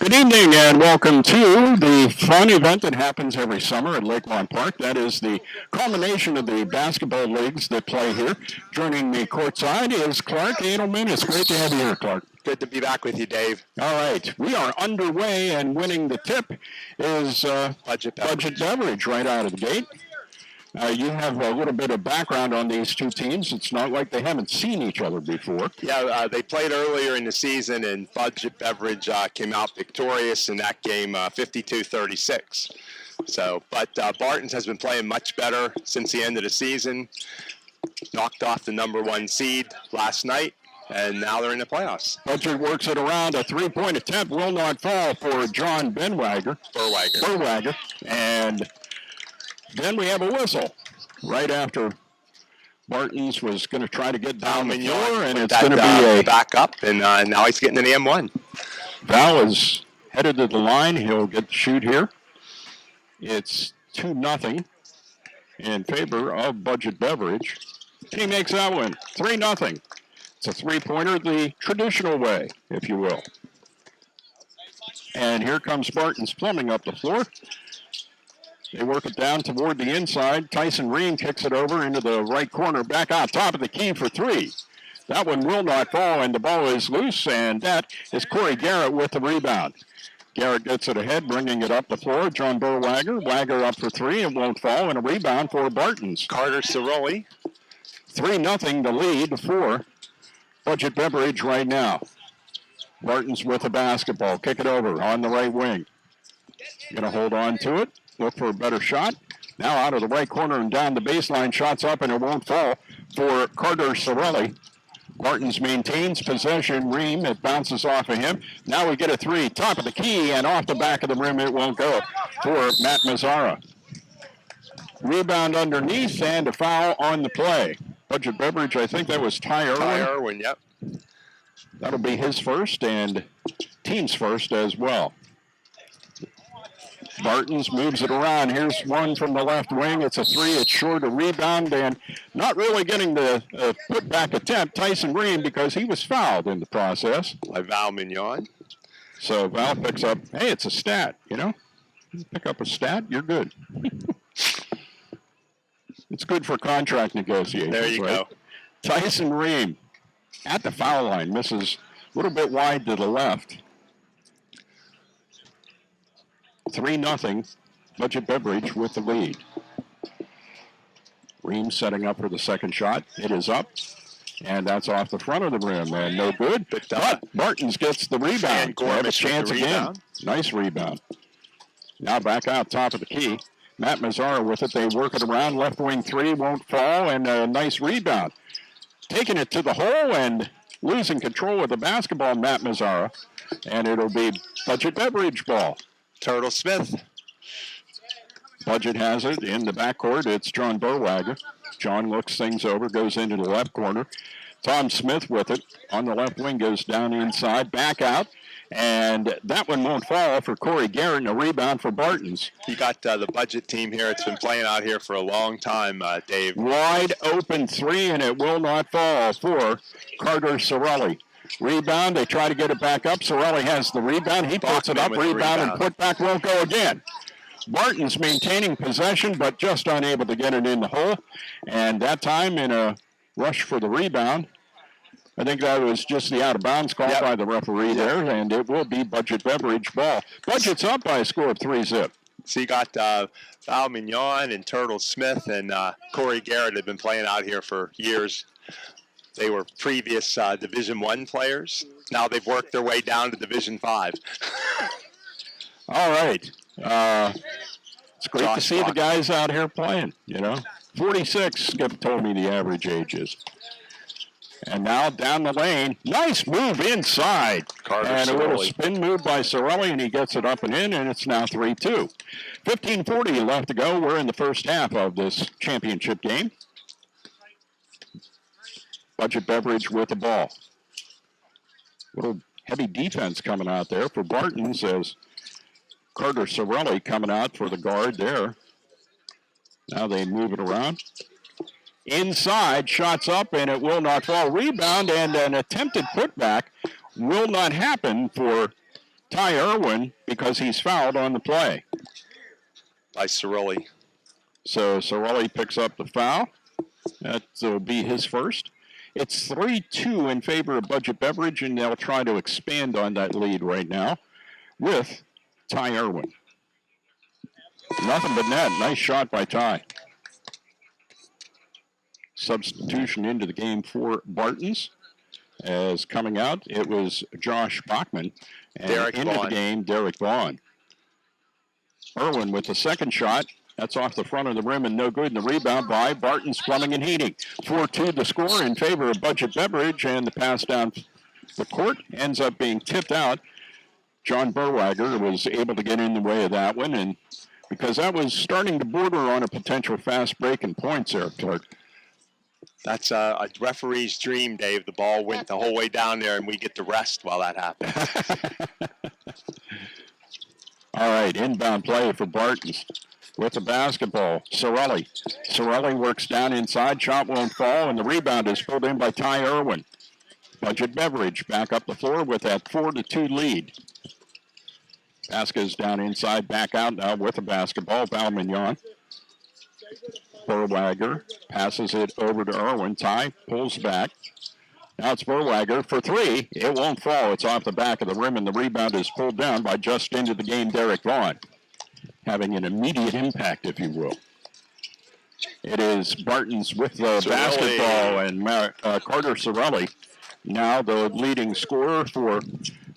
Good evening and welcome to the fun event that happens every summer at Lakemont Park. That is the culmination of the basketball leagues that play here. Joining me courtside is Clark Adelman. It's great to have you here, Clark. Good to be back with you, Dave. All right, we are underway, and winning the tip is Budget Beverage right out of the gate. You have a little bit of background on these two teams. It's not like they haven't seen each other before. Yeah, they played earlier in the season, and Budget Beverage came out victorious in that game, 52-36. But Barton's has been playing much better since the end of the season. Knocked off the #1 seed last night, and now they're in the playoffs. Budget works it around. A three-point attempt will not fall for John Burwager. And then we have a whistle right after Barton's was going to try to get down the floor, and it's going to be a back up, and now he's getting an M1. Val is headed to the line. He'll get the shoot here. It's 2-0 in favor of Budget Beverage. He makes that one 3-0. It's a three-pointer the traditional way, if you will. And here comes Barton's Plumbing up the floor. They work it down toward the inside. Tyson Ream kicks it over into the right corner, back out top of the key for three. That one will not fall, and the ball is loose, and that is Corey Garrett with the rebound. Garrett gets it ahead, bringing it up the floor. John Burwager. Wagger up for three. It won't fall, and a rebound for Barton's. Carter Ciroli. 3-0 the lead for Budget Beverage right now. Barton's with the basketball. Kick it over on the right wing. Going to hold on to it. Look for a better shot. Now out of the right corner and down the baseline. Shots up, and it won't fall for Carter Cirelli. Barton's maintains possession. Ream, it bounces off of him. Now we get a three. Top of the key, and off the back of the rim, it won't go for Matt Mazzara. Rebound underneath, and a foul on the play. Budget Beverage, I think that was Ty Irwin. Ty Irwin, yep. That'll be his first and team's first as well. Barton's moves it around. Here's one from the left wing. It's a three. It's short, a rebound, and not really getting the put-back attempt, Tyson Ream, because he was fouled in the process. By Val Mignon. So Val picks up, hey, it's a stat, you know? You pick up a stat, you're good. It's good for contract negotiations. There you go. Tyson Ream at the foul line, misses a little bit wide to the left. 3-0, Budget Beverage with the lead. Ream setting up for the second shot. It is up, and that's off the front of the rim, and no good. But Barton's gets the rebound. They have a chance again. Nice rebound. Now back out top of the key. Matt Mazzara with it. They work it around. Left wing three won't fall, and a nice rebound. Taking it to the hole and losing control of the basketball, Matt Mazzara. And it'll be Budget Beverage ball. Turtle Smith. Budget has it in the backcourt. It's John Burwager. John looks things over, goes into the left corner. Tom Smith with it on the left wing, goes down inside, back out. And that one won't fall for Corey Garrett, and a rebound for Barton's. You got the Budget team here. It's been playing out here for a long time, Dave. Wide open three, and it will not fall for Carter Cirelli. Rebound, they try to get it back up. Cirelli has the rebound. He puts it up, rebound, and put back won't go again. Barton's maintaining possession, but just unable to get it in the hole. And that time, in a rush for the rebound, I think that was just the out-of-bounds call by the referee there, and it will be Budget Beverage ball. Budget's up by a score of 3-0. So you got Val Mignon and Turtle Smith and Corey Garrett have been playing out here for years. They were previous Division I players. Now they've worked their way down to Division V. All right. It's great to see the guys out here playing, you know. 46, Skip told me the average age is. And now down the lane. Nice move inside. And a little spin move by Cirelli, and he gets it up and in, and it's now 3-2. 15:40 left to go. We're in the first half of this championship game. Budget Beverage with the ball. Little heavy defense coming out there for Barton's as Carter Cirelli coming out for the guard there. Now they move it around. Inside, shots up, and it will not fall. Rebound, and an attempted putback will not happen for Ty Irwin because he's fouled on the play. By Cirilli. So Cirilli picks up the foul. That will be his first. It's 3-2 in favor of Budget Beverage, and they'll try to expand on that lead right now with Ty Irwin. Nothing but net. Nice shot by Ty. Substitution into the game for Bartons. As coming out, it was Josh Bachman. And Derek into Vaughn. the game, Derek Vaughn. Irwin with the second shot. That's off the front of the rim and no good. And the rebound by Bartons Plumbing and Heating. 4-2 the score in favor of Budget Beverage, and the pass down the court ends up being tipped out. John Berwager was able to get in the way of that one, and because that was starting to border on a potential fast break in points there, Clark. That's a referee's dream, Dave. The ball went the whole way down there, and we get to rest while that happens. All right, inbound play for Bartons with the basketball. Cirilli. Cirilli works down inside. Shot won't fall, and the rebound is pulled in by Ty Irwin. Budget Beverage back up the floor with that 4-2 lead. Vasquez down inside, back out now with the basketball. Val Mignon. Berwager passes it over to Irwin. Ty pulls back. Now it's Berwager for three. It won't fall. It's off the back of the rim, and the rebound is pulled down by just into the game, Derek Vaughn. Having an immediate impact, if you will. It is Bartons with the basketball, and Carter Cirilli now the leading scorer for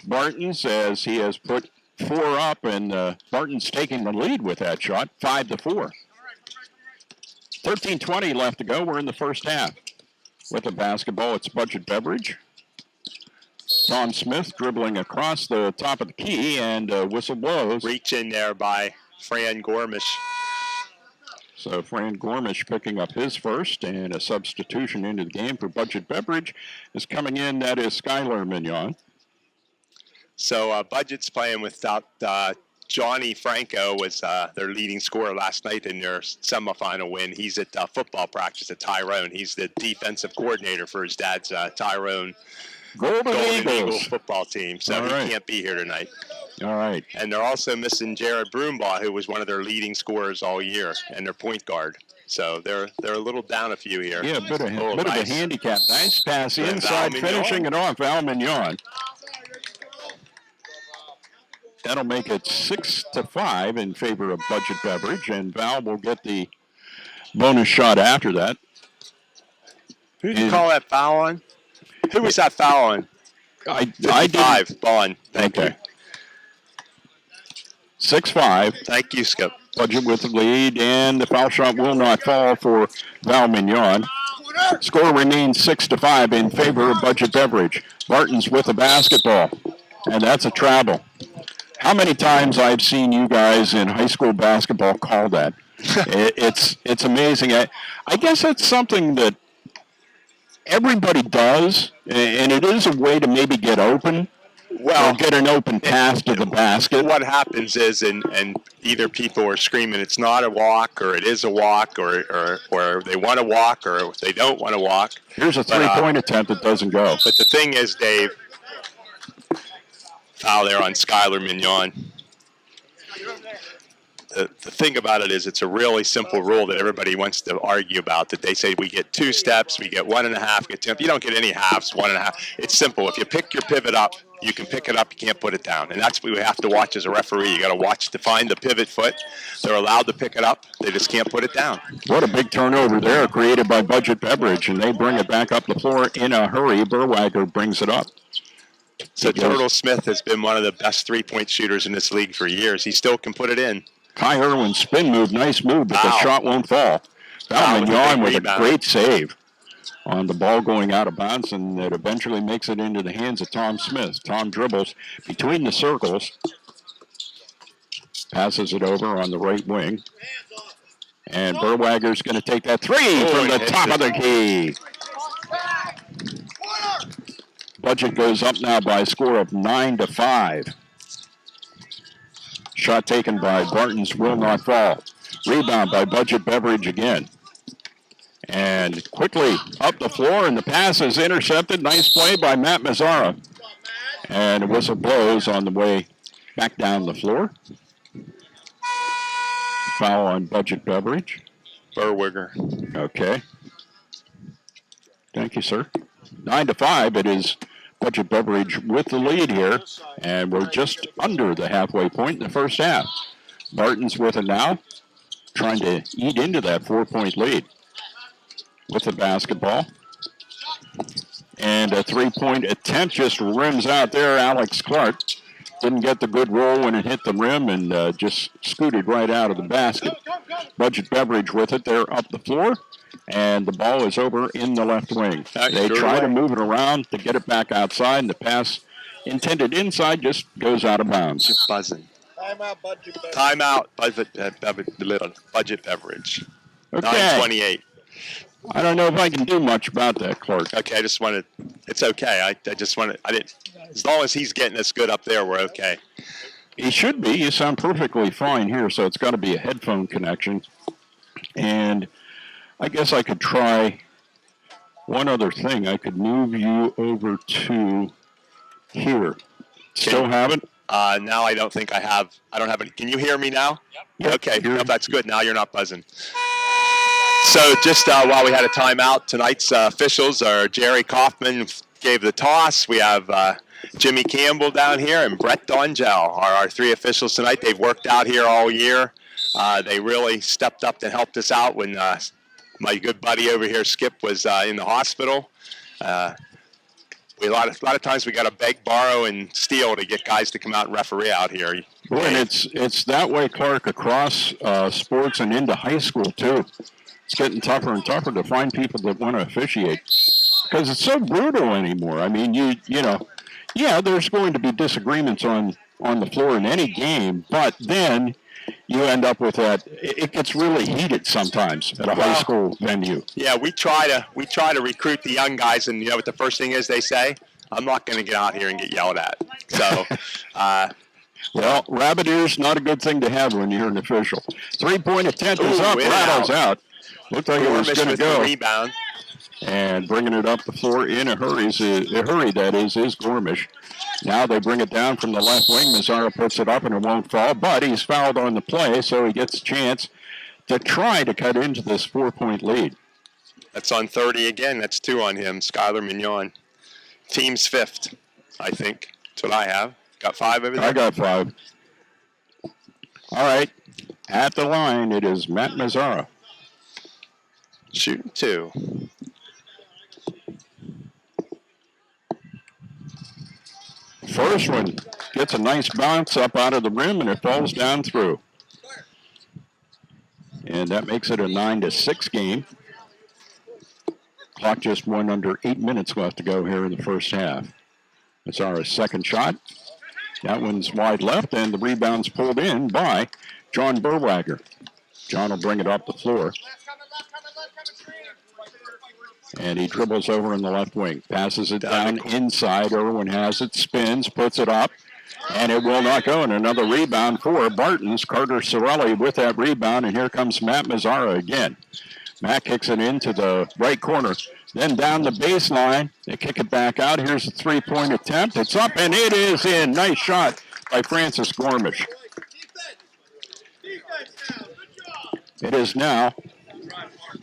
Bartons, as he has put 4 up, and Bartons taking the lead with that shot, 5-4. 13:20 left to go. We're in the first half. With the basketball, it's Budget Beverage. Tom Smith dribbling across the top of the key, and whistle blows. Reach in there by Fran Gormish. So Fran Gormish picking up his first, and a substitution into the game for Budget Beverage is coming in. That is Skylar Mignon. So Budget's playing without Johnny Franco was their leading scorer last night in their semifinal win. He's at football practice at Tyrone. He's the defensive coordinator for his dad's Tyrone Golden Eagle Eagles football team. So he can't be here tonight. All right. And they're also missing Jared Broombaugh, who was one of their leading scorers all year, and their point guard. So they're a little down a few here. Yeah, a bit of a handicap. Nice pass inside, finishing it off, Val Mignon. That'll make it 6-5 in favor of Budget Beverage, and Val will get the bonus shot after that. Who did you call that foul on? Who was that foul on? I did. Bond. Thank you. 6-5. Thank you, Skip. Budget with the lead, and the foul shot will not fall for Val Mignon. Score remains 6-5 in favor of Budget Beverage. Bartons with the basketball, and that's a travel. How many times I've seen you guys in high school basketball call that? It's amazing. I guess it's something that everybody does, and it is a way to maybe get open. Well, get an open pass to the basket. What happens is, and either people are screaming it's not a walk, or it is a walk, or they want to walk, or they don't want to walk. Here's a three-point attempt that doesn't go. But the thing is, Dave, foul there on Skylar Mignon. The thing about it is it's a really simple rule that everybody wants to argue about, that they say we get 2 steps, we get 1.5, get 2. You don't get any halves, 1.5. It's simple. If you pick your pivot up, you can pick it up, you can't put it down. And that's what we have to watch as a referee. You got to watch to find the pivot foot. They're allowed to pick it up. They just can't put it down. What a big turnover there created by Budget Beverage, and they bring it back up the floor in a hurry. Berwager brings it up. So Turtle Smith has been one of the best 3-point shooters in this league for years. He still can put it in. Ty Irwin's spin move, nice move, but the shot won't fall. Val Mignon with a great save on the ball going out of bounds, and it eventually makes it into the hands of Tom Smith. Tom dribbles between the circles, passes it over on the right wing, and Berwager's going to take that three from the top of the key. Budget goes up now by a score of 9-5. Shot taken by Bartons will not fall. Rebound by Budget Beverage again. And quickly up the floor, and the pass is intercepted. Nice play by Matt Mazzara. And a whistle blows on the way back down the floor. Foul on Budget Beverage. Berwiger. Okay. Thank you, sir. 9-5. It is Budget Beverage with the lead here, and we're just under the halfway point in the first half. Barton's with it now, trying to eat into that 4-point lead with the basketball. And a 3-point attempt just rims out there. Alex Clark didn't get the good roll when it hit the rim and just scooted right out of the basket. Budget Beverage with it. They're up the floor, and the ball is over in the left wing. They try to move it around to get it back outside, and the pass intended inside just goes out of bounds. Just buzzing. Timeout, Budget Beverage. Okay. 9:28. I don't know if I can do much about that, Clark. Okay, I just wanted. It's okay. I just wanted. I didn't. As long as he's getting us good up there, we're okay. He should be. You sound perfectly fine here, so it's got to be a headphone connection. And I guess I could try one other thing. I could move you over to here. Still have it? Now I don't think I have. I don't have any. Can you hear me now? Yep. Okay. No, that's good. Now you're not buzzing. So just while we had a timeout, tonight's officials are Jerry Kaufman gave the toss. We have Jimmy Campbell down here and Brett Dongel are our three officials tonight. They've worked out here all year. They really stepped up and helped us out when my good buddy over here, Skip, was in the hospital. A lot of times we got to beg, borrow, and steal to get guys to come out and referee out here. Well, and it's that way, Clark, across sports and into high school too. It's getting tougher and tougher to find people that want to officiate because it's so brutal anymore. I mean, you know, yeah, there's going to be disagreements on the floor in any game, but then you end up with that. It gets really heated sometimes at a high school venue. Yeah, we try to recruit the young guys, and you know what the first thing is they say? I'm not going to get out here and get yelled at. So. Well, rabbit ears, not a good thing to have when you're an official. 3-point attempt is up, rattles out. Looked like it was going to go. Rebound. And bringing it up the floor in a hurry, that is Gormish. Now they bring it down from the left wing. Mazzara puts it up and it won't fall, but he's fouled on the play, so he gets a chance to try to cut into this 4-point lead. That's on 30 again. That's 2 on him, Skylar Mignon. Team's 5th, I think. That's what I have. Got 5 over there? I got 5. All right. At the line, it is Matt Mazzara. Shooting 2. First one gets a nice bounce up out of the rim, and it falls down through. And that makes it a 9-6 game. Clock just went under 8 minutes left to go here in the first half. It's our second shot. That one's wide left, and the rebound's pulled in by John Berwager. John will bring it up the floor. And he dribbles over in the left wing. Passes it down inside. Irwin has it. Spins. Puts it up. And it will not go. And another rebound for Barton's. Carter Sorelli with that rebound. And here comes Matt Mazzara again. Matt kicks it into the right corner. Then down the baseline. They kick it back out. Here's a 3-point attempt. It's up and it is in. Nice shot by Francis Gormish. It is now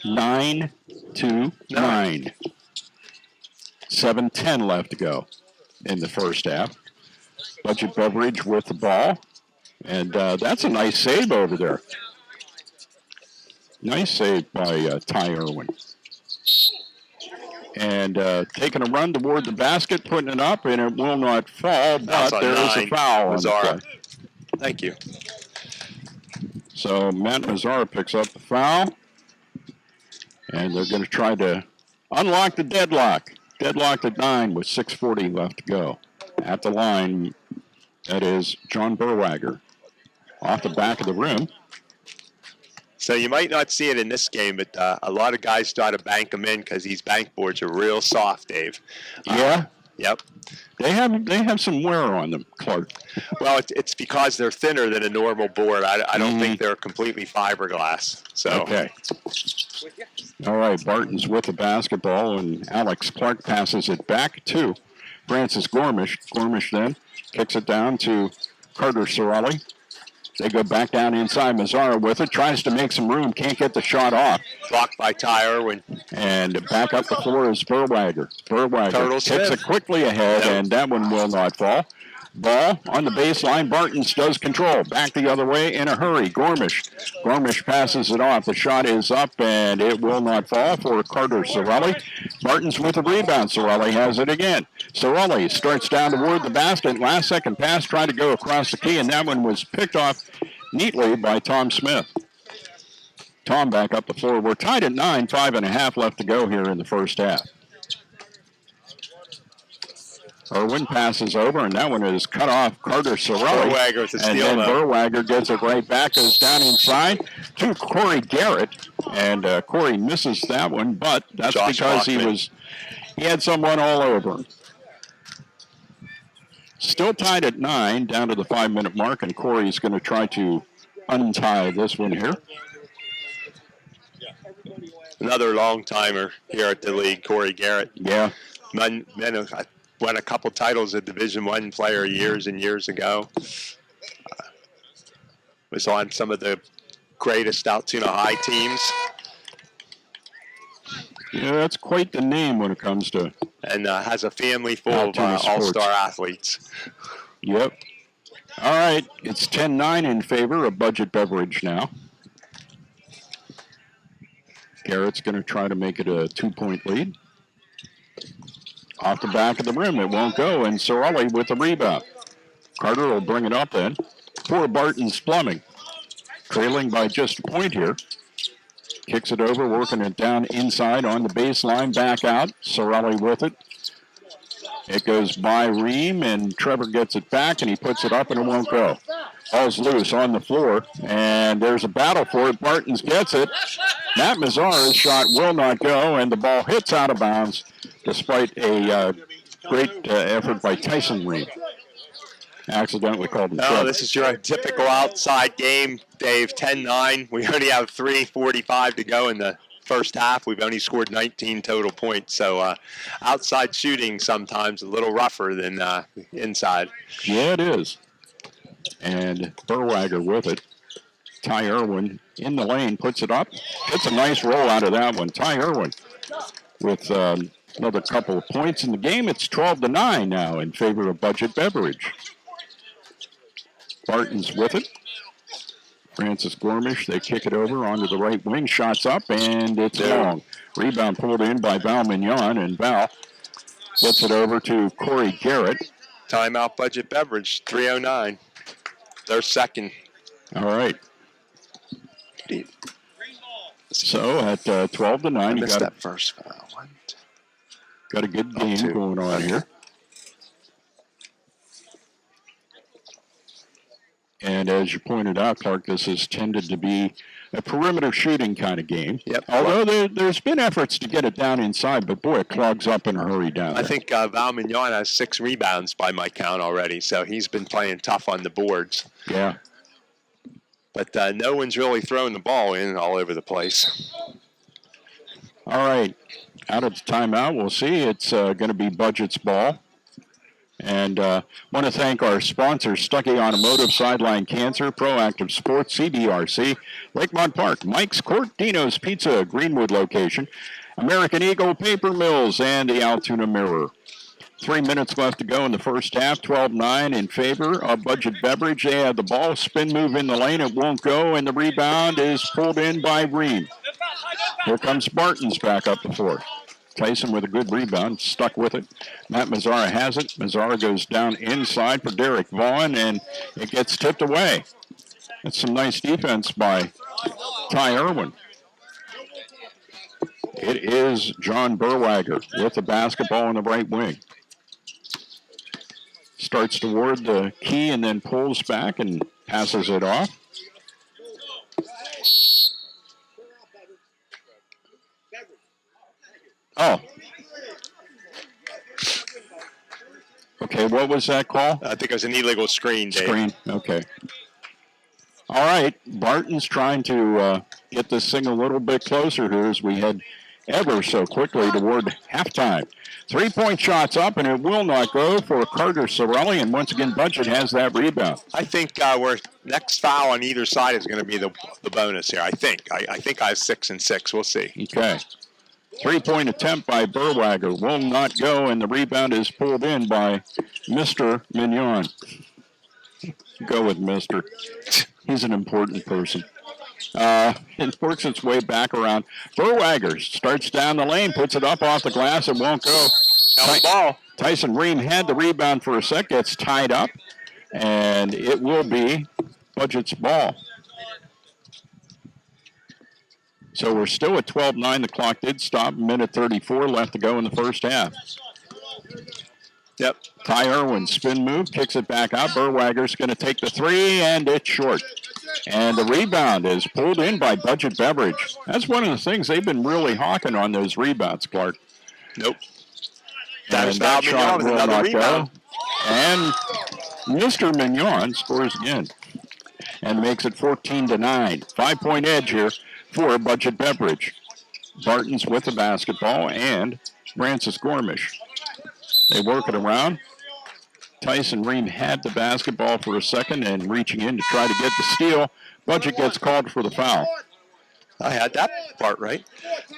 9-9. 7:10 left to go in the first half. Budget Beverage with the ball. And that's a nice save over there. Nice save by Ty Irwin. And taking a run toward the basket, putting it up, and it will not fall, but there is a foul on the play. Thank you. So Matt Mazzara picks up the foul. And they're going to try to unlock the deadlock. Deadlocked at 9 with 6:40 left to go. At the line, that is John Berwager. Off the back of the rim. So you might not see it in this game, but a lot of guys try to bank them in because these bank boards are real soft, Dave. Yeah? Yep. They have some wear on them, Clark. Well, it's because they're thinner than a normal board. I don't think they're completely fiberglass. So. Okay. All right, Barton's with the basketball, and Alex Clark passes it back to Francis Gormish. Gormish then kicks it down to Carter Sorelli. They go back down inside. Mazzara with it. Tries to make some room. Can't get the shot off. Blocked by Ty Irwin. And back up the floor is Burwager. Burwager kicks it quickly ahead, and that one will not fall. Ball on the baseline. Bartons does control. Back the other way in a hurry. Gormish. Gormish passes it off. The shot is up, and it will not fall for Carter Sorelli. Bartons with the rebound. Sorelli has it again. Sorelli starts down toward the basket. Last second pass, tried to go across the key, and that one was picked off neatly by Tom Smith. Tom back up the floor. We're tied at 9, 5.5 left to go here in the first half. Irwin passes over, and that one is cut off. Carter Sorelli. Burwager with the steal, and then Burwager gets it right back, goes down inside to Corey Garrett, and Corey misses that one, but that's Josh because Bachman. he had someone all over him. Still tied at 9, down to the 5-minute mark, and Corey's going to try to untie this one here. Another long-timer here at the league, Corey Garrett. Yeah. Won a couple titles as Division I player years and years ago. Was on some of the greatest Altoona High teams. Yeah, that's quite the name when it comes to... And has a family full of Altoona sports. all-star athletes. Yep. All right, it's 10-9 in favor of Budget Beverage now. Garrett's going to try to make it a 2-point lead. Off the back of the rim, it won't go, and Sorelli with the rebound. Carter will bring it up then for Barton's Plumbing. Trailing by just a point here. Kicks it over, working it down inside on the baseline, back out. Sorelli with it. It goes by Ream, and Trevor gets it back, and he puts it up, and it won't go. Ball's loose on the floor, and there's a battle for it. Bartons gets it. Matt Mazzara's shot will not go, and the ball hits out of bounds despite a great effort by Tyson Ream. Accidentally called him. Oh, this is your typical outside game, Dave. 10-9. We only have 3:45 to go in the first half. We've only scored 19 total points. So outside shooting sometimes a little rougher than inside. Yeah, it is. And Burwager with it. Ty Irwin in the lane, puts it up. Gets a nice roll out of that one. Ty Irwin with another couple of points in the game. It's 12-9 now in favor of Budget Beverage. Barton's with it. Francis Gormish, they kick it over onto the right wing. Shots up, and it's long. Rebound pulled in by Val Mignon, and Val gets it over to Corey Garrett. Timeout Budget Beverage, 3:09. Their second. All right. So at 12-9, you got that first foul. Got a good game going on here. And as you pointed out, Clark, this has tended to be a perimeter shooting kind of game. Yep. Although there's been efforts to get it down inside, but boy, it clogs up in a hurry down there. I think Val Mignon has 6 rebounds by my count already, so he's been playing tough on the boards. Yeah. But no one's really throwing the ball in all over the place. All right. Out of the timeout, we'll see. It's going to be Budget's ball. And want to thank our sponsors, Stuckey Automotive, Sideline Cancer, Proactive Sports, CBRC, Lakemont Park, Mike's Court, Dino's Pizza, Greenwood location, American Eagle Paper Mills, and the Altoona Mirror. 3 minutes left to go in the first half, 12-9 in favor of Budget Beverage. They have the ball, spin move in the lane, it won't go, and the rebound is pulled in by Ream. Here comes Bartons back up the floor. Tyson with a good rebound, stuck with it. Matt Mazzara has it. Mazzara goes down inside for Derek Vaughn, and it gets tipped away. That's some nice defense by Ty Irwin. It is John Burwager with the basketball on the right wing. Starts toward the key and then pulls back and passes it off. Oh. Okay, what was that call? I think it was an illegal screen, Dave. Screen, okay. All right, Barton's trying to get this thing a little bit closer here as we head ever so quickly toward halftime. 3-point shots up, and it will not go for Carter Sorelli, and once again, Budget has that rebound. I think we're next foul on either side is going to be the bonus here. I think I have 6 and 6. We'll see. Okay. 3-point attempt by Berwager will not go, and the rebound is pulled in by Mr. Mignon. Go with Mr. He's an important person. It works its way back around. Berwager starts down the lane, puts it up off the glass. It won't go. Ball. Tyson Ream had the rebound for a sec, gets tied up, and it will be Budget's ball. So we're still at 12-9. The clock did stop. Minute 34 left to go in the first half. Yep. Ty Irwin, spin move, kicks it back out. Berwager's going to take the three, and it's short. And the rebound is pulled in by Budget Beverage. That's one of the things they've been really hawking on those rebounds, Clark. Nope. And that shot will not go. And Mr. Mignon scores again and makes it 14-9. 5-point edge here for Budget Beverage. Barton's with the basketball and Francis Gormish. They work it around. Tyson Ream had the basketball for a second and reaching in to try to get the steal. Budget gets called for the foul. I had that part right.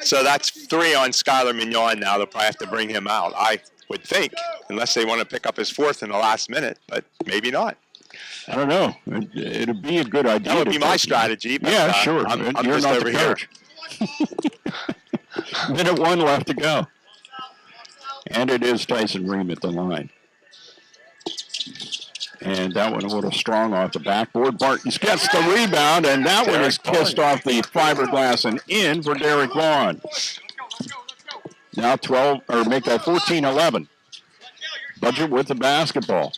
So that's 3 on Skylar Mignon now. They'll probably have to bring him out, I would think, unless they want to pick up his 4th in the last minute, but maybe not. I don't know. It'd be a good idea. That would be my strategy. But, yeah, sure. I'm You're just not over the coach. Minute 1 left to go. And it is Tyson Ream at the line. And that one a little strong off the backboard. Bartons gets the rebound, and that one is kissed off the fiberglass and in for Derek Vaughn. Now 12, or make that 14-11. Budget with the basketball.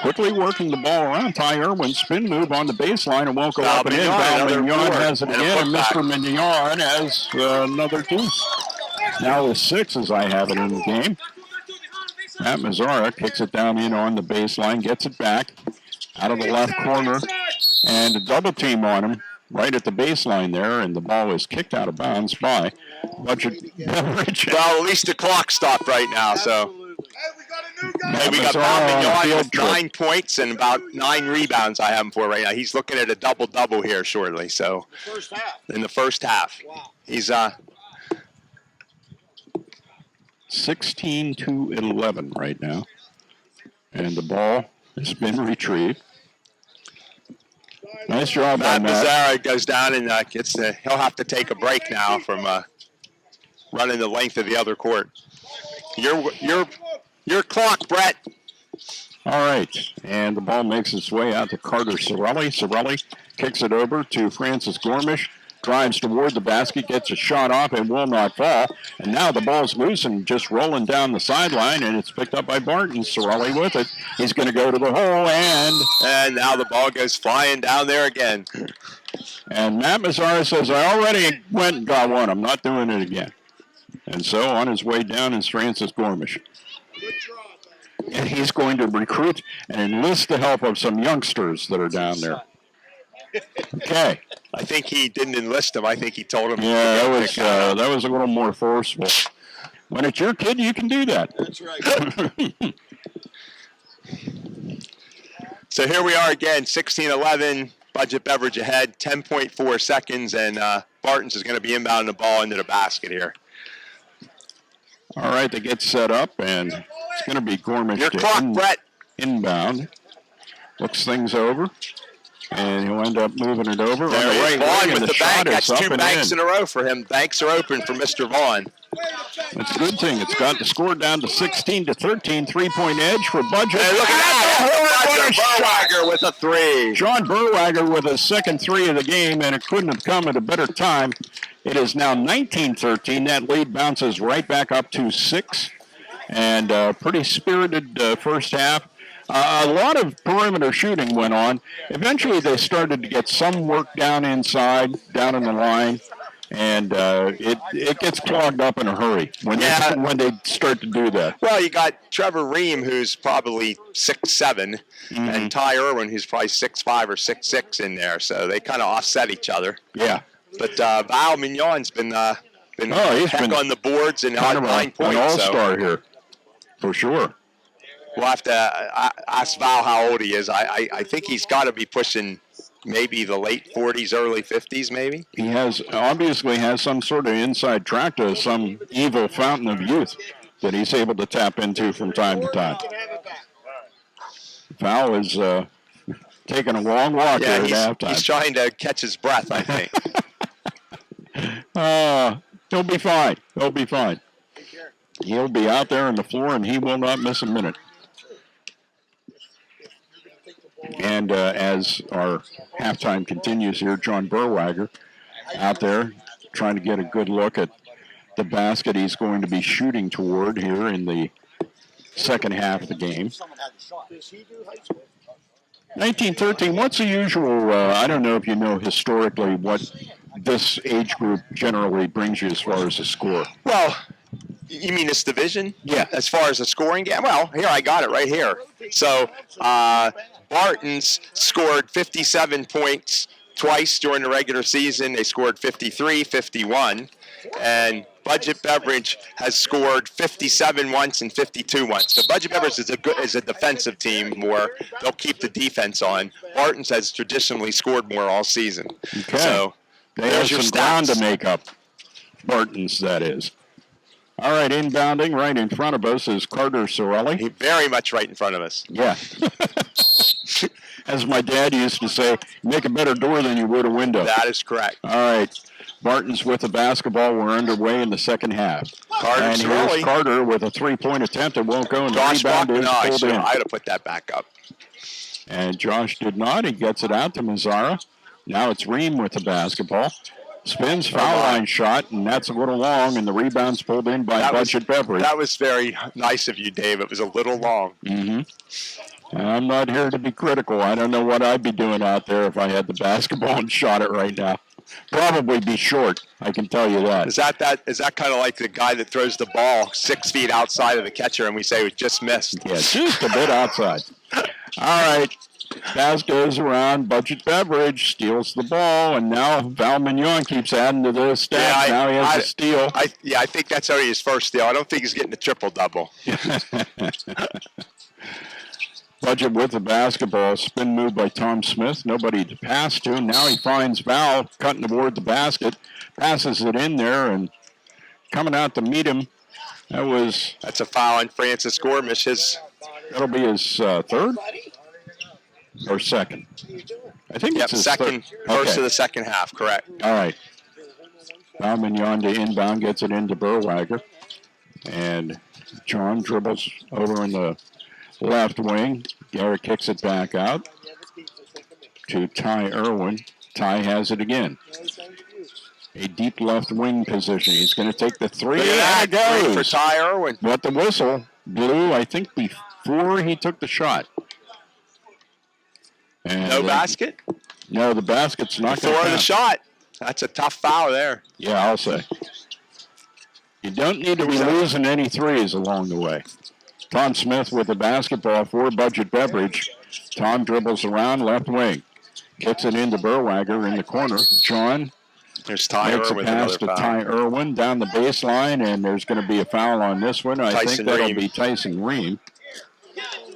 Quickly working the ball around. Ty Irwin, spin move on the baseline, and won't go up and in. Mignon has it again, and Mr. Mignon has another deuce. Now with 6 as I have it in the game. Matt Mazzara kicks it down in on the baseline, gets it back out of the left corner, and a double team on him right at the baseline there, and the ball is kicked out of bounds by Budget Beverage. Well, at least the clock stopped right now, so. Hey, we got Bob Mignon with 9 points and about 9 rebounds I have him for right now. He's looking at a double-double here shortly, so. In the first half. Wow. He's 16-11 right now. And the ball has been retrieved. Nice job on that. Mazzara goes down and he'll have to take a break now from running the length of the other court. Your clock, Brett. All right. And the ball makes its way out to Carter Sorelli. Sorelli kicks it over to Francis Gormish. Drives toward the basket, gets a shot off, and will not fall. And now the ball's loose and just rolling down the sideline, and it's picked up by Barton. Sorelli with it. He's going to go to the hole, and now the ball goes flying down there again. And Matt Mazzara says, I already went and got one. I'm not doing it again. And so on his way down is Francis Gormish. And he's going to recruit and enlist the help of some youngsters that are down there. Okay. I think he didn't enlist him. I think he told him. Yeah, that was a little more forceful. When it's your kid, you can do that. That's right. So here we are again, 16-11, Budget Beverage ahead, 10.4 seconds, and Barton's is going to be inbounding the ball into the basket here. All right, they get set up, and it's going to be Gormish. Your clock, Brett. Inbound. Looks things over. And he'll end up moving it over. There right Vaughn with the bank. That's 2 banks in a row for him. Banks are open for Mr. Vaughn. That's a good thing. It's got the score down to 16-13. 3-point edge for Budget. Hey, look at that. Berwager with a 3. John Berwager with his second 3 of the game, and it couldn't have come at a better time. It is now 19-13. That lead bounces right back up to 6. And pretty spirited first half. A lot of perimeter shooting went on. Eventually, they started to get some work down inside, down in the line, and it gets clogged up in a hurry when they start to do that. Well, you got Trevor Ream, who's probably 6'7", and Ty Irwin, who's probably 6'5" or 6'6" in there, so they kind of offset each other. Yeah. But Val Mignon's been he's heck been on the boards and kind on of 9 points. an all-star here, for sure. We'll have to ask Val how old he is. I think he's got to be pushing maybe the late 40s, early 50s, maybe. He obviously has some sort of inside track to some evil fountain of youth that he's able to tap into from time to time. Val is taking a long walk here at halftime. He's trying to catch his breath, I think. He'll be fine. He'll be fine. He'll be out there on the floor, and he will not miss a minute. And as our halftime continues here, John Berwager out there trying to get a good look at the basket he's going to be shooting toward here in the second half of the game. 1913, what's the usual, I don't know if you know historically what this age group generally brings you as far as a score. Well, you mean this division? Yeah. As far as the scoring game? Well, here, I got it right here. So, Barton's scored 57 points twice during the regular season. They scored 53, 51. And Budget Beverage has scored 57 once and 52 once. So Budget Beverage is a defensive team more. They'll keep the defense on. Barton's has traditionally scored more all season. Okay. So they have some ground to make up. Barton's, that is. All right, inbounding right in front of us is Carter Sorelli. Very much right in front of us. Yeah. As my dad used to say, make a better door than you would a window. That is correct. All right. Barton's with the basketball. We're underway in the second half. And here's Carter with a three-point attempt that won't go, and the rebound is pulled in. I had to put that back up. And Josh did not. He gets it out to Mazzara. Now it's Ream with the basketball. Spins, foul line shot, and that's a little long, and the rebound's pulled in by Budget Beverage. That was very nice of you, Dave. It was a little long. Mm-hmm. I'm not here to be critical. I don't know what I'd be doing out there if I had the basketball and shot it right now. Probably be short, I can tell you that. Is that kind of like the guy that throws the ball 6 feet outside of the catcher and we say we just missed? Yeah, just a bit outside. All right. Pass goes around. Budget Beverage steals the ball, and now Val Mignon keeps adding to the stats. Now he has a steal. I think that's only his first steal. I don't think he's getting a triple-double. Budget with the basketball. Spin move by Tom Smith. Nobody to pass to. Now he finds Val cutting toward the basket. Passes it in there, and coming out to meet him. That's a foul on Francis Gormish. That'll be his third? Or second? I think it's his second. First of the second half, correct. All right. Val Mignon to inbound, gets it into Berwager. And John dribbles over in the left wing. Garrett kicks it back out to Ty Irwin. Ty has it again. A deep left wing position. He's going to take the three. And it goes for Ty Irwin. But the whistle blew, I think, before he took the shot. And no basket? No, the basket's not going to before the shot. That's a tough foul there. Yeah, I'll say. You don't need to be losing any threes along the way. Tom Smith with the basketball for Budget Beverage. Tom dribbles around left wing. Kicks it into Berwager in the corner. John makes a pass to Ty Irwin down the baseline, and there's going to be a foul on this one. I think that'll be Tyson Ream.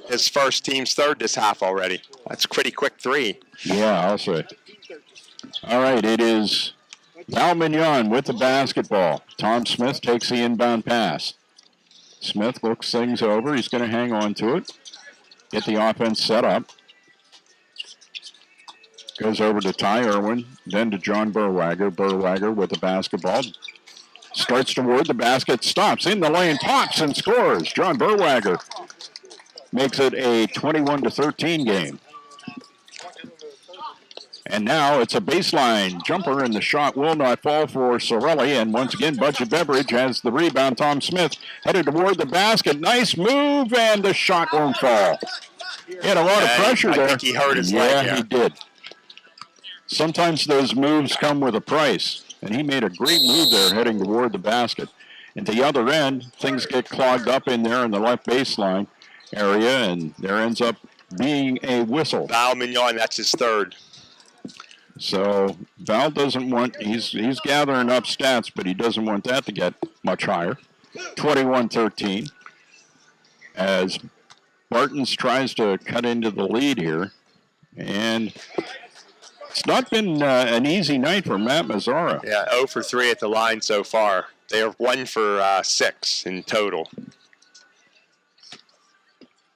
His first team's third this half already. That's a pretty quick three. Yeah, I'll say. All right, it is Val Mignon with the basketball. Tom Smith takes the inbound pass. Smith looks things over. He's going to hang on to it. Get the offense set up. Goes over to Ty Irwin, then to John Berwager. Berwager with the basketball. Starts toward the basket, stops in the lane, pops and scores. John Berwager makes it a 21-13 game. And now it's a baseline jumper, and the shot will not fall for Sorelli. And once again, Budget Beverage has the rebound. Tom Smith headed toward the basket. Nice move, and the shot won't fall. He had a lot of pressure there. I think he hurt his leg. Yeah, he did. Sometimes those moves come with a price, and he made a great move there heading toward the basket. At the other end, things get clogged up in there in the left baseline area, and there ends up being a whistle. Val Mignon, that's his third. So Val doesn't want, he's gathering up stats, but he doesn't want that to get much higher. 21-13 as Bartons tries to cut into the lead here. And it's not been an easy night for Matt Mazzara. Yeah, 0 for 3 at the line so far. They are 1 for 6 in total.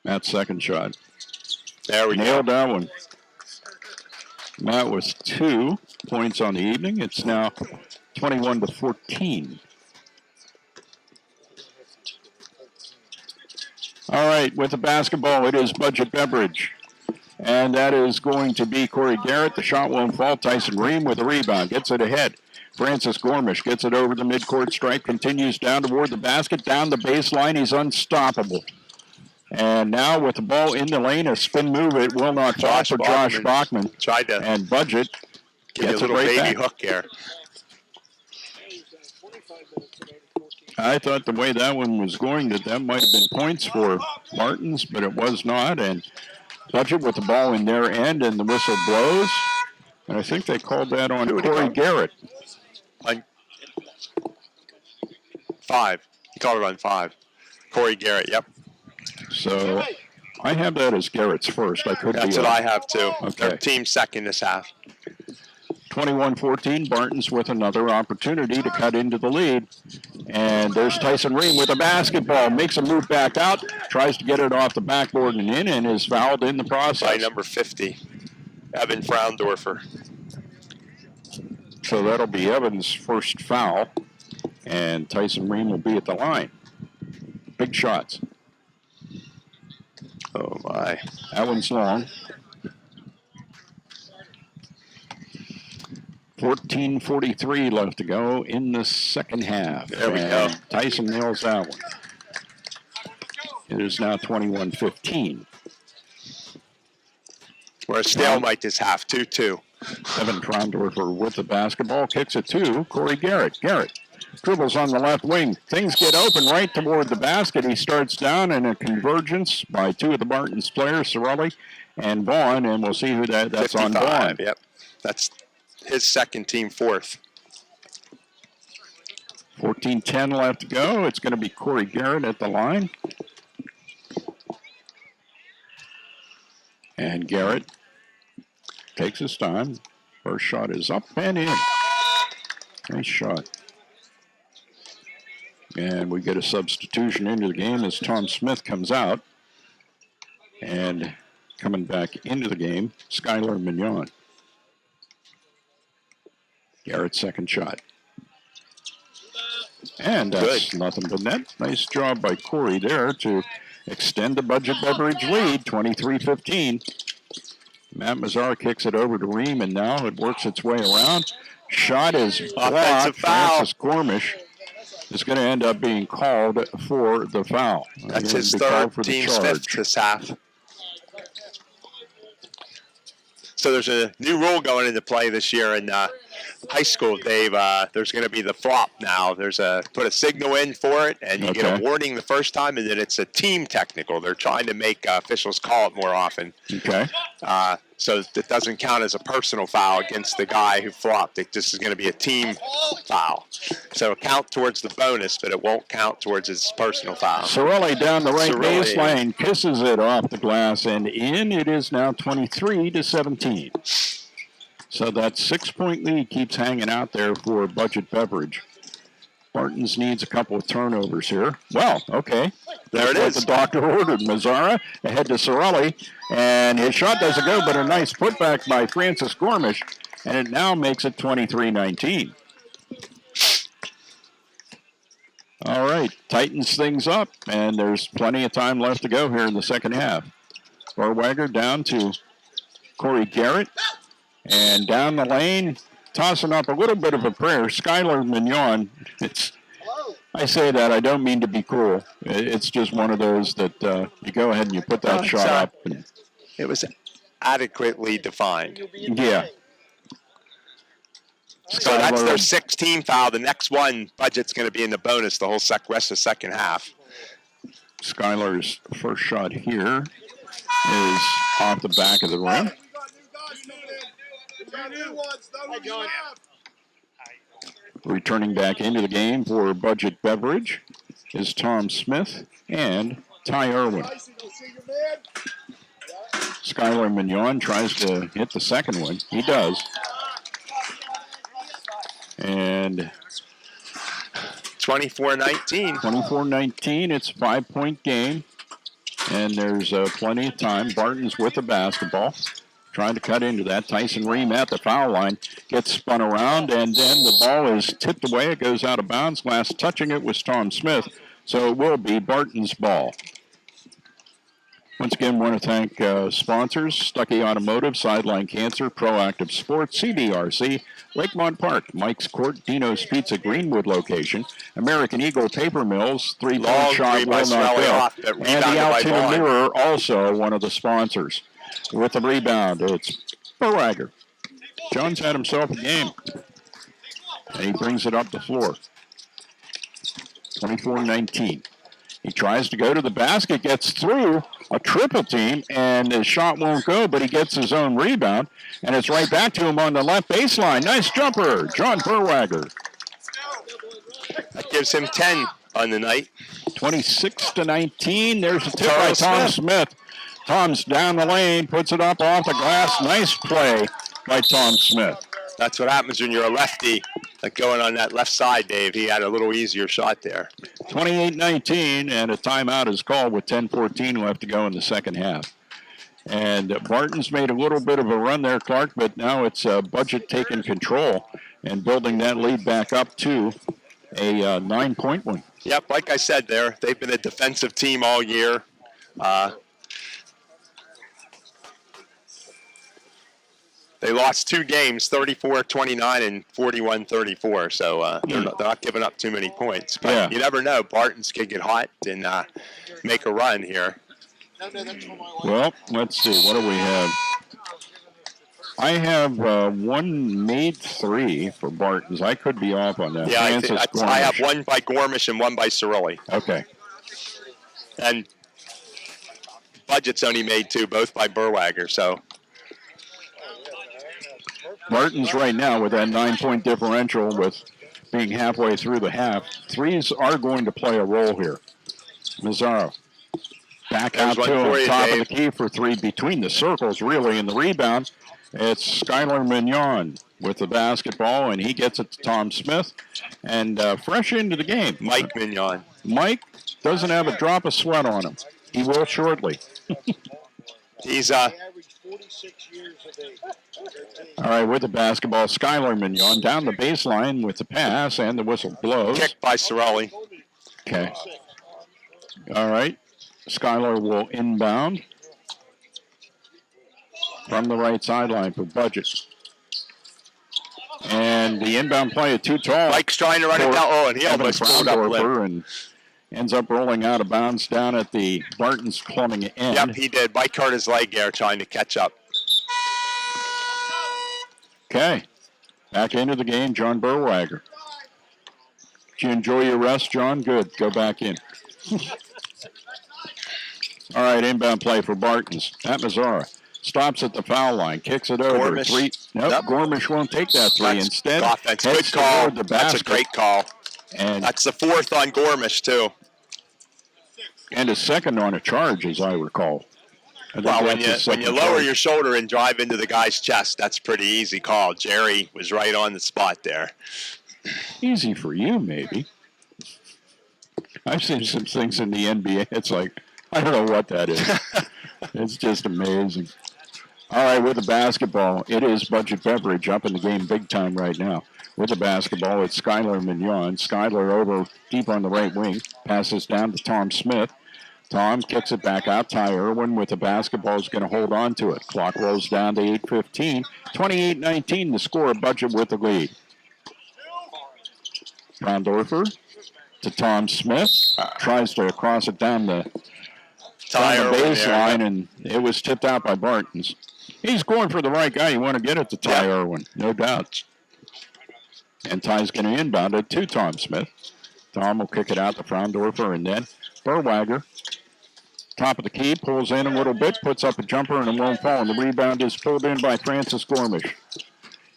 Matt's second shot. There we Nailed go. that one. Matt was 2 points on the evening. It's now 21-14. All right, with the basketball, it is Budget Beverage. And that is going to be Corey Garrett. The shot won't fall. Tyson Ream with a rebound. Gets it ahead. Francis Gormish gets it over the midcourt stripe. Continues down toward the basket. Down the baseline. He's unstoppable. And now with the ball in the lane, a spin move. It will not fall for Josh Bachman. Tried to and Budget give gets you a little it right baby back. hook there. I thought the way that one was going that might have been points for Martins, but it was not. And Budget with the ball in their end, and the whistle blows. And I think they called that on Corey Garrett. On 5. He called it on 5. Corey Garrett, yep. So I have that as Garrett's first. I could be. That's what I have too. Okay. Their team second this half. 21-14, Bartons with another opportunity to cut into the lead. And there's Tyson Ream with a basketball, makes a move back out, tries to get it off the backboard and in, and is fouled in the process. By number 50, Evan Fraundorfer. So that'll be Evan's first foul, and Tyson Ream will be at the line. Big shots. Oh, my. That one's long. 14:43 left to go in the second half. There we go. Tyson nails that one. It is now 21-15. We're a stalemate this half, 2-2. Evan Fraundorfer with the basketball, kicks it to Corey Garrett. Garrett dribbles on the left wing. Things get open right toward the basket. He starts down in a convergence by 2 of the Bartons players, Sorelli and Vaughn, and we'll see who that's 55, on Vaughn. Yep, that's his second team fourth. 14:10 left to go. It's going to be Corey Garrett at the line. And Garrett takes his time. First shot is up and in. Nice shot. And we get a substitution into the game as Tom Smith comes out. And coming back into the game, Skylar Mignon. Garrett's second shot. And that's nothing but net. Nice job by Corey there to extend the Budget Beverage lead, 23-15. Matt Mazzara kicks it over to Ream, and now it works its way around. Shot is blocked. Francis Gormish is going to end up being called for the foul. That's his third, team's fifth this half. So there's a new rule going into play this year in high school, Dave. There's going to be the flop now. There's put a signal in for it, and you get a warning the first time, and then it's a team technical. They're trying to make officials call it more often. Okay. So it doesn't count as a personal foul against the guy who flopped. It just is going to be a team foul. So it'll count towards the bonus, but it won't count towards his personal foul. Sorelli down the right baseline, kisses it off the glass, and in. It is now 23-17. So that 6-point lead keeps hanging out there for Budget Beverage. Bartons needs a couple of turnovers here. Well, okay. There it is. The doctor ordered. Mazzara ahead to Sorelli, and his shot doesn't go, but a nice putback by Francis Gormish, and it now makes it 23-19. All right, tightens things up, and there's plenty of time left to go here in the second half. Barwagger down to Corey Garrett, and down the lane, tossing up a little bit of a prayer. Skylar Mignon, I say that, I don't mean to be cruel. It's just one of those that you go ahead and you put that shot up. And, it was adequately defined. Yeah. So that's their 16 foul. The next one, Budget's going to be in the bonus the whole rest of the second half. Skylar's first shot here is off the back of the rim. Returning back into the game for Budget Beverage is Tom Smith and Ty Irwin. Skylar Mignon tries to hit the second one. He does. And 24-19. 24-19. It's a 5-point game. And there's plenty of time. Barton's with the basketball. Trying to cut into that. Tyson Ream at the foul line. Gets spun around, and then the ball is tipped away. It goes out of bounds. Last touching it was Tom Smith. So it will be Barton's ball. Once again, want to thank sponsors, Stuckey Automotive, Sideline Cancer, Proactive Sports, CBRC, Lakemont Park, Mike's Court, Dino's Pizza, Greenwood location, American Eagle Paper Mills, three-point shot will not go, and the Altoona Mirror, also one of the sponsors. With the rebound, it's Berwager. John's had himself a game, and he brings it up the floor. 24-19. He tries to go to the basket, gets through a triple team, and his shot won't go, but he gets his own rebound, and it's right back to him on the left baseline. Nice jumper, John Berwager. That gives him 10 on the night. 26-19. There's a tip by Tom Smith. Tom's down the lane, puts it up off the glass. Nice play by Tom Smith. That's what happens when you're a lefty. Like going on that left side, Dave. He had a little easier shot there. 28-19, and a timeout is called with 10:14 left to go in the second half. And Barton's made a little bit of a run there, Clark, but now it's Budget taking control and building that lead back up to a 9-point one. Yep, like I said there, they've been a defensive team all year. They lost 2 games, 34-29 and 41-34. So they're not giving up too many points. But you never know. Barton's can get hot and make a run here. Well, let's see. What do we have? I have one made 3 for Barton's. I could be off on that. Yeah, I have one by Gormish and one by Cirilli. Okay. And Budget's only made 2, both by Berwager. So Barton's right now with that 9-point differential with being halfway through the half. Threes are going to play a role here. Mazzaro back out to him, top of the key for 3 between the circles, really, in the rebound. It's Skylar Mignon with the basketball, and he gets it to Tom Smith. And fresh into the game, Mike Mignon. Mike doesn't have a drop of sweat on him. He will shortly. He's All right, with the basketball, Skylar Mignon down the baseline with the pass, and the whistle blows. Kicked by Cirilli. Okay. All right. Skylar will inbound from the right sideline for Budget. And the inbound play is too tall. Mike's trying to run it down. Oh, and he almost pulled up and ends up rolling out of bounds down at the Barton's plumbing end. Yep, he did. Mike hurt his leg there trying to catch up. Okay. Back into the game, John Berwager. Did you enjoy your rest, John? Good. Go back in. All right, inbound play for Barton's. At Mazzara. Stops at the foul line. Kicks it over. Gormish. 3. Nope, Gormish won't take that 3. That's instead, offense. Good call. That's a great call. And that's the 4th on Gormish, too. And a second on a charge, as I recall. Well, when you lower your shoulder and drive into the guy's chest, that's a pretty easy call. Jerry was right on the spot there. Easy for you, maybe. I've seen some things in the NBA. It's like, I don't know what that is. It's just amazing. All right, with the basketball, it is Budget Beverage up in the game big time right now. With the basketball, it's Skylar Mignon. Skylar over deep on the right wing. Passes down to Tom Smith. Tom kicks it back out. Ty Irwin with the basketball is going to hold on to it. Clock rolls down to 8:15. 28-19 the score. Budget with the lead. Frondorfer to Tom Smith. Tries to cross it down the baseline, and it was tipped out by Barton's. He's going for the right guy. You want to get it to Ty Irwin, no doubt. And Ty's going to inbound it to Tom Smith. Tom will kick it out to Frondorfer, and then Berwager, top of the key, pulls in a little bit, puts up a jumper, and it won't fall. And the rebound is pulled in by Francis Gormish.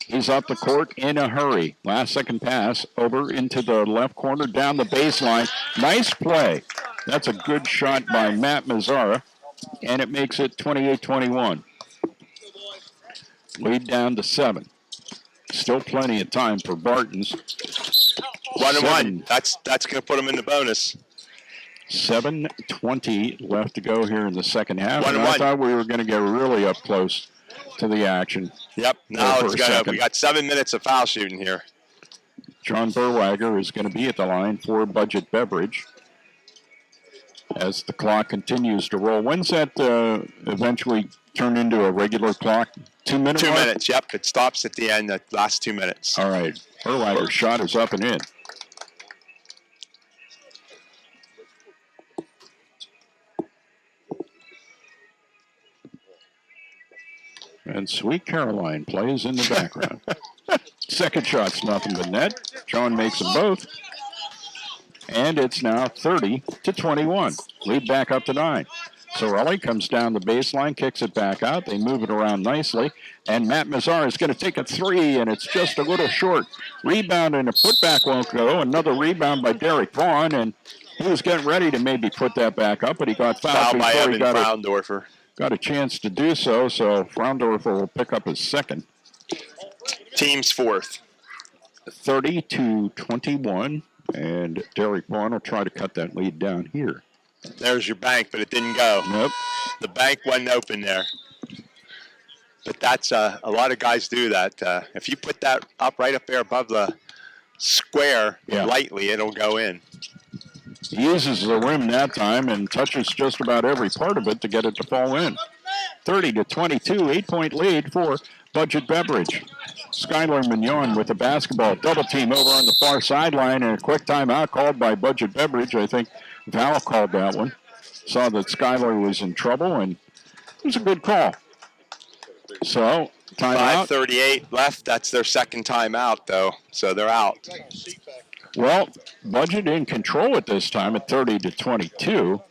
He's up the court in a hurry. Last second pass over into the left corner, down the baseline. Nice play. That's a good shot by Matt Mazzara, and it makes it 28-21. Lead down to 7. Still plenty of time for Bartons. 1-1. That's going to put them in the bonus. 7:20 left to go here in the second half. 1-1. I thought we were going to get really up close to the action. Yep. Now we got 7 minutes of foul shooting here. John Berwager is going to be at the line for Budget Beverage as the clock continues to roll. When's that eventually turn into a regular clock? 2 minutes? 2 minutes, yep. It stops at the end, the last 2 minutes. All right. Berwager's shot is up and in. And Sweet Caroline plays in the background. Second shot's nothing but net. John makes them both. And it's now 30-21. Lead back up to 9. Sorelli comes down the baseline, kicks it back out. They move it around nicely. And Matt Mazzara is going to take a 3, and it's just a little short. Rebound and a putback won't go. Another rebound by Derek Vaughn, and he was getting ready to maybe put that back up, but he got fouled by before Evan he got Fraundorfer. Got a chance to do so, so Fraundorfer will pick up his second. Team's fourth. 30-21, and Derek Vaughn will try to cut that lead down here. There's your bank, but it didn't go. Nope. The bank wasn't open there. But that's a lot of guys do that. If you put that up right up there above the square lightly, it'll go in. He uses the rim that time and touches just about every part of it to get it to fall in. 30-22, 8-point lead for Budget Beverage. Skylar Mignon with the basketball. Double team over on the far sideline, and a quick timeout called by Budget Beverage. I think Val called that one. Saw that Skylar was in trouble, and it was a good call. So, timeout. 5:38 left. That's their second timeout, though, so they're out. Well, Budget in control at this time at 30-22.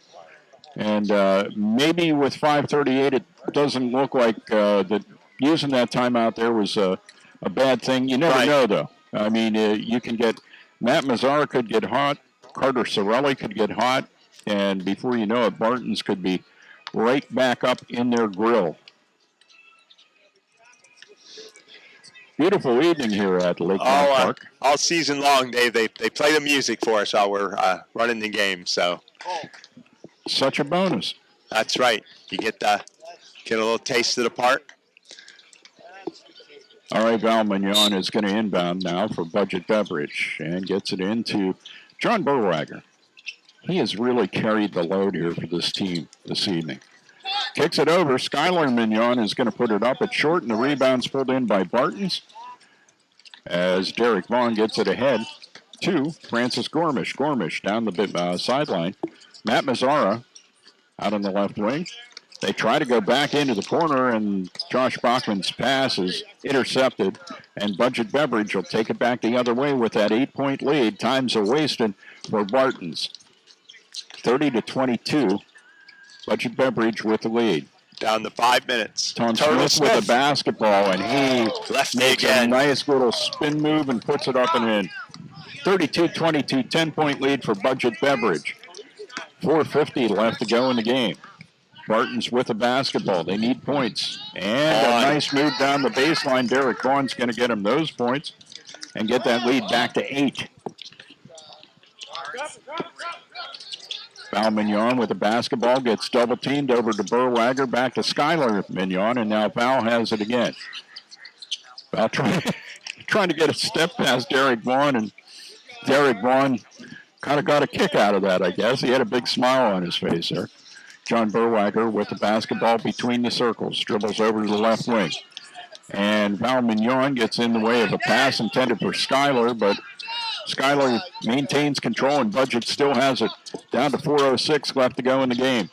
And maybe with 5:38, it doesn't look like that using that timeout there was a bad thing. You never know, though. I mean, you can get Matt Mazzara could get hot, Carter Sorelli could get hot, and before you know it, Bartons could be right back up in their grill. Beautiful evening here at Lakemont Park. All season long, Dave. They play the music for us while we're running the game. So, such a bonus. That's right. You get a little taste of the park. All right, Val Mignon is going to inbound now for Budget Beverage and gets it into John Berwager. He has really carried the load here for this team this evening. Kicks it over. Skylar Mignon is going to put it up at short, and the rebound's pulled in by Bartons as Derek Vaughn gets it ahead to Francis Gormish. Gormish down the sideline. Matt Mazzara out on the left wing. They try to go back into the corner, and Josh Bachman's pass is intercepted, and Budget Beverage will take it back the other way with that 8-point lead. Times are wasted for Bartons. 30-22. Budget Beverage with the lead. Down to 5 minutes. Tom Smith with the basketball, and he makes a nice little spin move and puts it up and in. 32-22, 10-point lead for Budget Beverage. 4:50 left to go in the game. Bartons with the basketball. They need points. And a nice move down the baseline. Derek Vaughn's going to get him those points and get that lead back to 8. Val Mignon with the basketball gets double teamed over to Berwager, back to Skylar Mignon, and now Val has it again. Val trying to get a step past Derek Vaughn, and Derek Vaughn kind of got a kick out of that, I guess. He had a big smile on his face there. John Berwager with the basketball between the circles, dribbles over to the left wing. And Val Mignon gets in the way of a pass intended for Skylar, but Skylar maintains control, and Budget still has it. Down to 4:06 left to go in the game.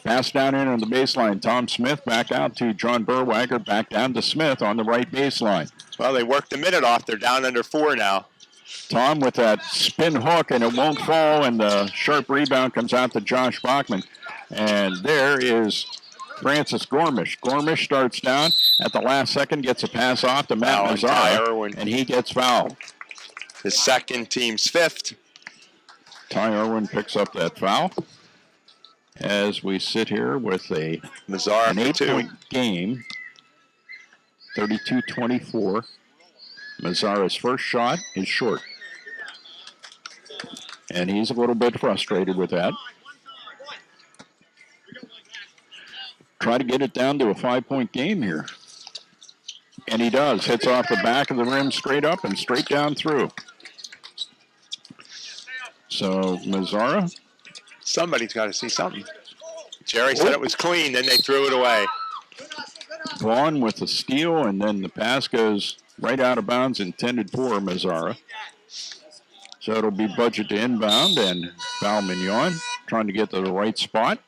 Pass down in on the baseline. Tom Smith back out to John Berwager, back down to Smith on the right baseline. Well, they worked a minute off. They're down under 4 now. Tom with that spin hook, and it won't fall, and the sharp rebound comes out to Josh Bachman. And there is Francis Gormish. Gormish starts down at the last second, gets a pass off to Matt Mazzara, and he gets fouled. His second, team's fifth. Ty Irwin picks up that foul as we sit here with an 8-point game, 32-24. Mazzara's first shot is short, and he's a little bit frustrated with that. Try to get it down to a 5-point game here. And he does. Hits off the back of the rim straight up and straight down through. So, Mazzara. Somebody's got to see something. Jerry said it was clean, then they threw it away. Vaughn with the steal, and then the pass goes right out of bounds, intended for Mazzara. So it'll be budget to inbound, and Val Mignon trying to get to the right spot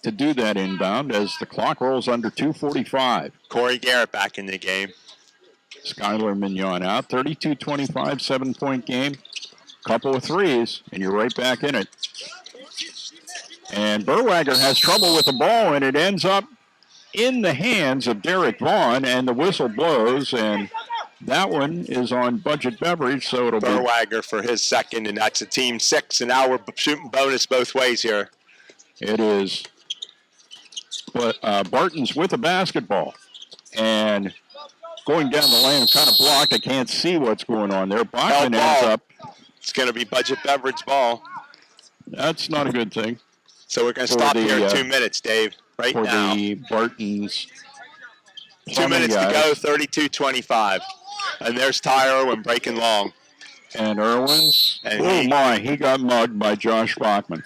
to do that inbound as the clock rolls under 2:45. Corey Garrett back in the game. Skylar Mignon out, 32-25, 7-point game. Couple of threes, and you're right back in it. And Berwager has trouble with the ball, and it ends up in the hands of Derek Vaughn, and the whistle blows, and that one is on Budget Beverage, so it'll be Berwager for his second, and that's a team 6, and now we're shooting bonus both ways here. It is. But Barton's with the basketball, and going down the lane, kind of blocked. I can't see what's going on there. Bachman ends up. It's going to be Budget Beverage ball. That's not a good thing. So we're going to stop here in 2 minutes, Dave, right for now. For the Barton's. 2 minutes to go, 32-25. And there's Ty Irwin breaking long. And Irwin's, he got mugged by Josh Bachman.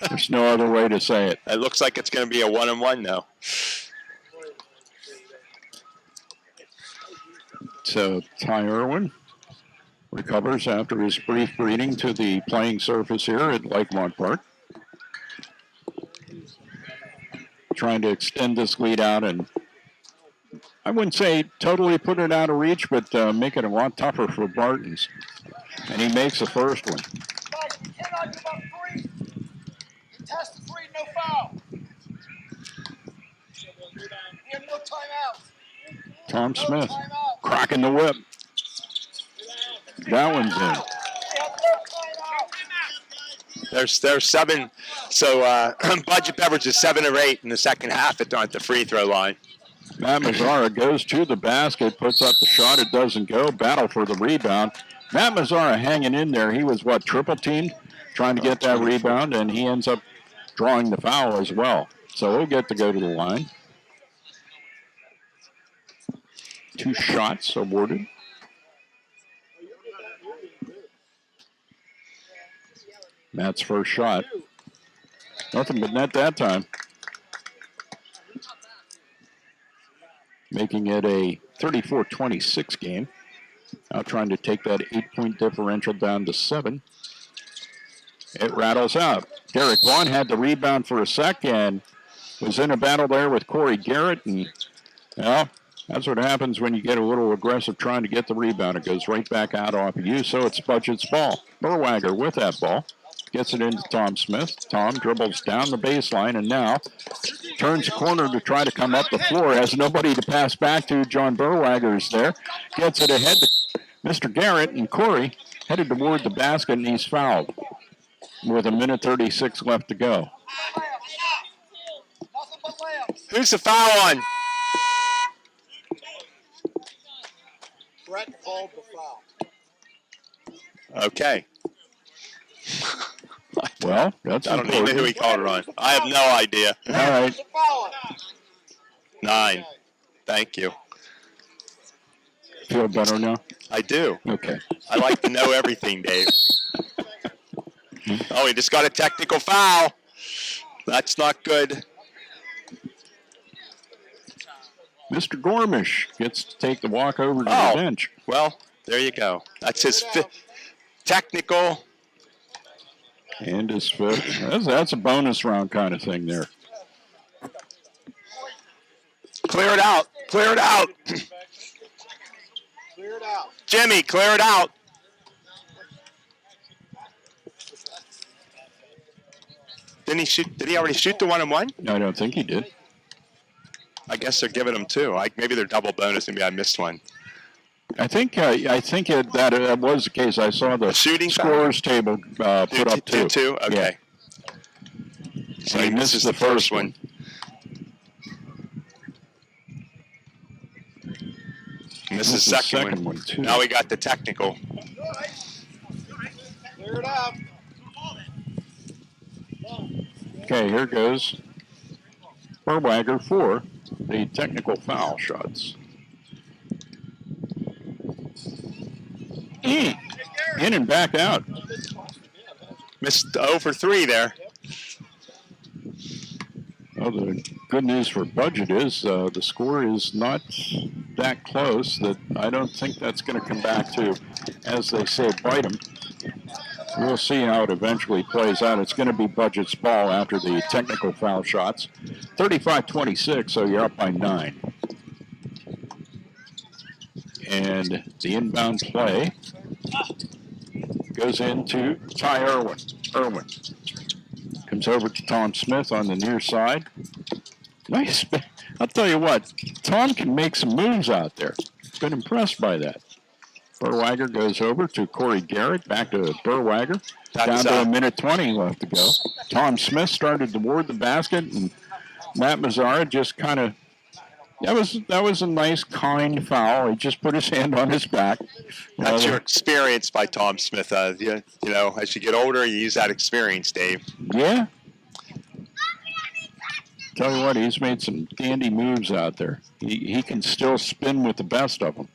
There's no other way to say it. It looks like it's going to be a 1-on-1 though. So Ty Irwin recovers after his brief breeding to the playing surface here at Lakemont Park. Trying to extend this lead out, and I wouldn't say totally put it out of reach, but make it a lot tougher for Barton's. And he makes the first one. You cannot give up three. Test the three, no foul. We have no timeouts. Tom Smith cracking the whip. That one's in. There's 7. So Budget Beverage is 7 or 8 in the second half at the free throw line. Matt Mazzara goes to the basket, puts up the shot. It doesn't go. Battle for the rebound. Matt Mazzara hanging in there. He was, triple teamed, trying to get that rebound, and he ends up drawing the foul as well. So he'll get to go to the line. 2 shots awarded. Matt's first shot. Nothing but net that time. Making it a 34-26 game. Now trying to take that 8-point differential down to 7. It rattles out. Derek Vaughn had the rebound for a sec and was in a battle there with Corey Garrett. And, well, that's what happens when you get a little aggressive trying to get the rebound. It goes right back out off of you, so it's Budget's ball. Berwager with that ball. Gets it into Tom Smith. Tom dribbles down the baseline and now turns the corner to try to come up the floor. Has nobody to pass back to. John Berwager is there. Gets it ahead to Mr. Garrett, and Corey headed toward the basket, and he's fouled with 1:36 left to go. Who's the foul on? Brett called the foul. Okay. Well, that's I don't even know who he called it on. I have no idea. All right. 9. Thank you. Feel better now? I do. Okay. I like to know everything, Dave. Oh, he just got a technical foul. That's not good. Mr. Gormish gets to take the walk over to the bench. Well, there you go. That's his technical. And his fifth. That's a bonus round kind of thing there. Clear it out. Clear it out. Clear it out. Jimmy, clear it out. Didn't he shoot? Did he already shoot the 1-on-1? No, I don't think he did. I guess they're giving them two. Maybe they're double bonus. Maybe I missed one. I think that was the case. I saw the shooting scorers table put up two. Two? Okay. Yeah. So he misses missed the first one. Misses the second one too. Now we got the technical. Clear it out. Okay, here goes Burwagger for the technical foul shots. In and back out. Missed 0 for 3 there. Well, the good news for Budget is the score is not that close that I don't think that's going to come back to, as they say, bite them. We'll see how it eventually plays out. It's going to be Budget's ball after the technical foul shots. 35-26, so you're up by 9. And the inbound play goes into Ty Irwin. Comes over to Tom Smith on the near side. Nice. I'll tell you what, Tom can make some moves out there. Been impressed by that. Burwagger goes over to Corey Garrett, back to Burwagger. Down to a minute 20 left to go. Tom Smith started toward the basket, and Matt Mazzara just kind of, that was a nice, kind foul. He just put his hand on his back. That's your experience by Tom Smith. You know, as you get older, you use that experience, Dave. Yeah. Tell you what, he's made some dandy moves out there. He can still spin with the best of them.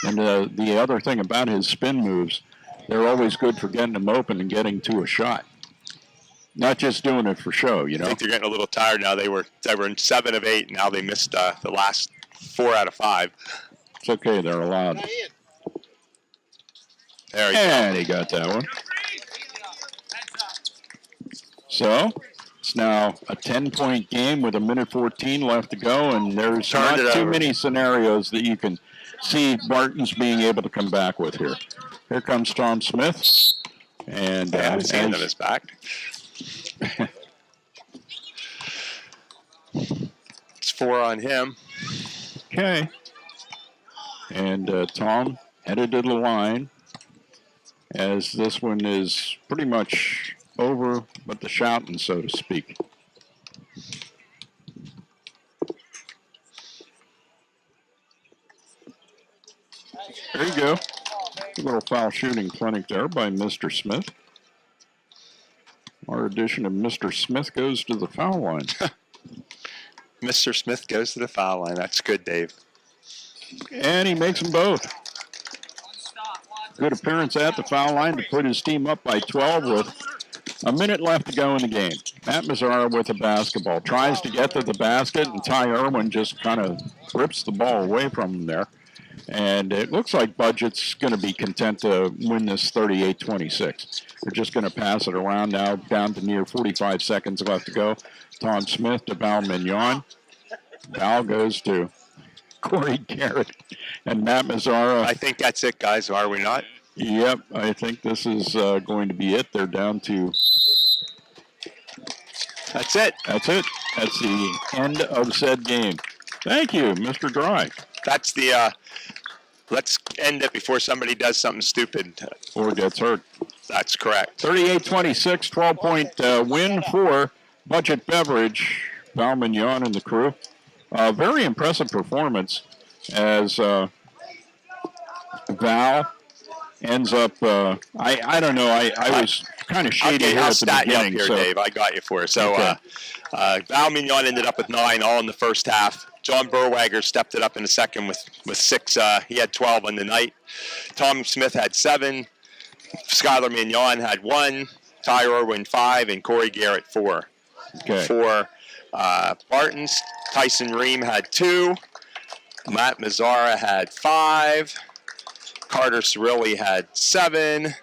And the other thing about his spin moves, they're always good for getting them open and getting to a shot. Not just doing it for show, you know. I think they're getting a little tired now. They were in 7 of 8. Now they missed the last 4 out of 5. It's okay. They're allowed. There he and he got that one. So it's now a 10-point game with a minute 14 left to go, and there's not too many scenarios that you can see Barton's being able to come back with here. Here comes Tom Smith. And his hand on his back. It's 4 on him. Okay. And Tom headed to the line, as this one is pretty much over but the shouting, so to speak. There you go. A little foul shooting clinic there by Mr. Smith. Our edition of Mr. Smith goes to the foul line. Mr. Smith goes to the foul line. That's good, Dave. And he makes them both. Good appearance at the foul line to put his team up by 12 with a minute left to go in the game. Matt Mazzara with the basketball. Tries to get to the basket, and Ty Irwin just kind of rips the ball away from him there. And it looks like Budget's going to be content to win this 38-26. They're just going to pass it around now, down to near 45 seconds left to go. Tom Smith to Val Mignon. Val goes to Corey Garrett and Matt Mazzara. I think that's it, guys, are we not? Yep, I think this is going to be it. They're down to... That's it. That's it. That's the end of said game. Thank you, Mr. Dry. That's the... let's end it before somebody does something stupid. Or gets hurt. That's correct. 38-26, 12-point win for Budget Beverage. Val Mignon and the crew. Very impressive performance as Val ends up, I don't know, I was kind of shady here at the beginning. Here, Dave. I got you for it. So Val Mignon ended up with 9 all in the first half. John Burwagger stepped it up in the second with 6. He had 12 on the night. Tom Smith had 7. Skylar Mignon had 1. Ty Irwin 5, and Corey Garrett 4. Okay. For Barton's, Tyson Ream had 2. Matt Mazzara had 5. Carter Cirilli had 7.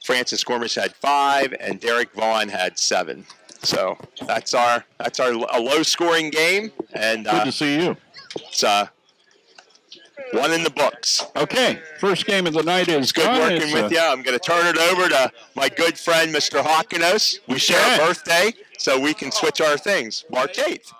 Francis Gormish had 5, and Derek Vaughn had 7. So that's a low-scoring game, and good to see you. It's one in the books. Okay, first game of the night is good working with you. I'm going to turn it over to my good friend, Mr. Hawkinos. We share a birthday, so we can switch our things. March 8th.